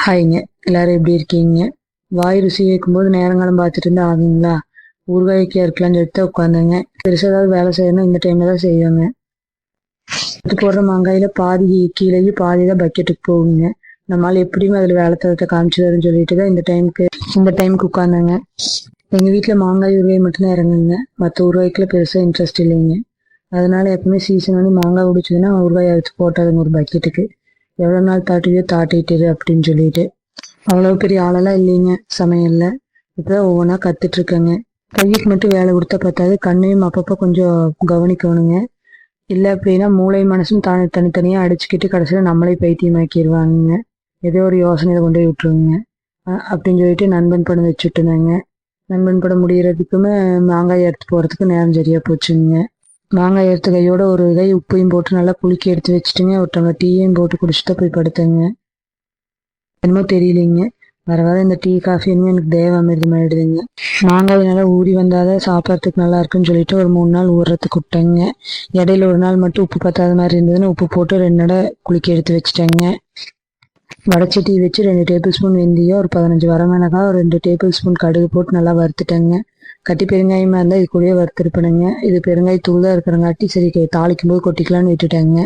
ஹாய்ங்க, எல்லாரும் எப்படி இருக்கீங்க? வாய் ருசி வைக்கும்போது நேரங்காலம் பார்த்துட்டு இருந்தா ஆகுங்களா? ஊறுகாய்க்கு இருக்கலாம்னு சொல்லிட்டு உட்காந்துங்க. பெருசாக ஏதாவது வேலை செய்யணும் இந்த டைம்ல தான் செய்வாங்க. அது போடுற மாங்காயில பாதி கீழேயே பாதி தான் பக்கெட்டுக்கு போகுங்க. நம்மளால எப்படியும் அதில் வேலை தரத்தை காமிச்சிடுன்னு சொல்லிட்டு தான் இந்த டைமுக்கு உட்காந்தாங்க. எங்கள் வீட்டில் மாங்காய் ஊறுகாய் மட்டும்தான் இறங்குங்க. மற்ற ஊறுகாய்க்குள்ள பெருசாக இன்ட்ரெஸ்ட் இல்லைங்க. அதனால எப்பவுமே சீசன் வந்து மாங்காய் பிடிச்சதுன்னா ஊறுகாய் அரைச்சி போட்டாதுங்க ஒரு பக்கெட்டுக்கு. எவ்வளோ நாள் தாட்டிட்டு அப்படின்னு சொல்லிட்டு. அவ்வளோ பெரிய ஆளெல்லாம் இல்லைங்க சமையல்ல. இப்பதான் ஒவ்வொன்றா கத்துட்டு இருக்கேங்க. கைக்கு மட்டும் வேலை கொடுத்தா பார்த்தாது, கண்ணையும் அப்பப்போ கொஞ்சம் கவனிக்கணுங்க. இல்லை அப்படின்னா மூளை மனசும் தனித்தனியாக அடிச்சுக்கிட்டு கடைசியில் நம்மளே பைத்தியமாக்கிடுவாங்க. ஏதோ ஒரு யோசனையை கொண்டு போய் விட்டுருவோங்க. அப்படின்னு சொல்லிட்டு நண்பன் படம் வச்சுட்டு இருந்தாங்க. நண்பன் படம் முடிகிறதுக்குமே மாங்காய் எடுத்து போகிறதுக்கு நேரம் சரியா போச்சுங்க. மாங்காய் எடுத்த கையோட ஒரு கை உப்பையும் போட்டு நல்லா குலுக்கி எடுத்து வச்சுட்டுங்க. ஒருத்தவங்க டீயையும் போட்டு குடிச்சுட்டு போய் படுத்தேங்க. என்னமோ தெரியலைங்க, வர வர இந்த டீ காஃபி என்னமோ எனக்கு தேவாமிர்தம் ஆயிடுதுங்க. மாங்காய் நல்லா ஊறி வந்தாதான் சாப்பிட்றதுக்கு நல்லா இருக்குன்னு சொல்லிட்டு ஒரு 3 நாள் ஊறுறதுக்கு விட்டேங்க. இடையில ஒரு நாள் மட்டும் உப்பு பத்தாத மாதிரி இருந்ததுன்னு உப்பு போட்டு 2 நடை குலுக்கி எடுத்து வச்சுட்டேங்க. வடச்சட்டி வச்சு 2 டேபிள் ஸ்பூன் வெந்தயம், ஒரு 15 வரமிளகாய், ஒரு 2 டேபிள் ஸ்பூன் கடுகு போட்டு நல்லா வறுத்துட்டேங்க. கட்டி பெருங்காயமா இருந்தால் இது கூடயே வறுத்துருப்பேனுங்க. இது பெருங்காய தூள் தான் இருக்கிறங்காட்டி சரி தாளிக்கும் போது கொட்டிக்கலான்னு விட்டுட்டேங்க.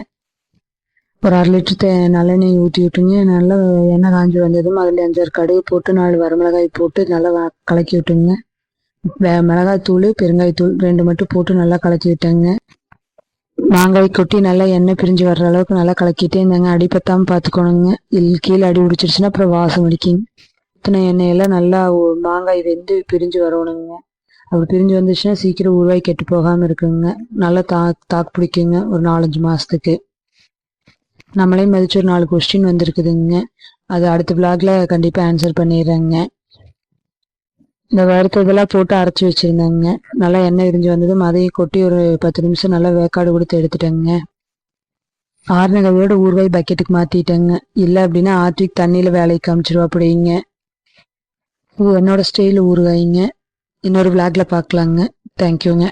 ஒரு 1/2 லிட்டர் நல்லெண்ணெய் ஊற்றி விட்டுங்க. நல்லா எண்ணெய் காஞ்சி வந்ததும் அதில் 5-6 கடுகு போட்டு 4 வரமிளகாய் போட்டு நல்லா கலக்கி விட்டுங்க. மிளகாய் தூள் பெருங்காய தூள் 2 மட்டும் போட்டு நல்லா கலக்கி விட்டேங்க. மாங்காய் கொட்டி நல்லா எண்ணெய் பிரிஞ்சு வர்ற அளவுக்கு நல்லா கலக்கிட்டே இருந்தாங்க. அடிப்பத்தாம பார்த்துக்கணுங்க. கீழே அடி பிடிச்சிருச்சுன்னா அப்புறம் வாசம் அடிக்குங்க. இத்தனை எண்ணெயெல்லாம் நல்லா மாங்காய் வெந்து பிரிஞ்சு வரணுங்க. அப்படி பிரிஞ்சு வந்துச்சுன்னா சீக்கிரம் ஊறுகாய் கெட்டு போகாமல் இருக்குங்க. நல்லா தாக்கு பிடிக்குங்க ஒரு 4-5 மாதத்துக்கு. நம்மளே மதிச்சு ஒரு 4 கொஸ்டின் வந்திருக்குதுங்க. அது அடுத்த விளாக்ல கண்டிப்பாக ஆன்சர் பண்ணிடுறேங்க. இந்த வறுத்ததெல்லாம் போட்டு அரைச்சி வச்சுருந்தாங்க. நல்லா எண்ணெய் விரிஞ்சு வந்ததும் அதையும் கொட்டி ஒரு 10 நிமிஷம் நல்லா வேக்காடு கொடுத்து எடுத்துட்டேங்க. ஆறுன கையோட ஊறுகாய் பக்கெட்டுக்கு மாற்றிட்டேங்க. இல்லை அப்படின்னா ஆற்றிக்கு தண்ணியில் வேலைக்கு காமிச்சிருவா அப்படிங்க. என்னோட ஸ்டைல் ஊறுகாய்ங்க. இன்னொரு விளாக்ல பார்க்கலாங்க. தேங்க்யூங்க.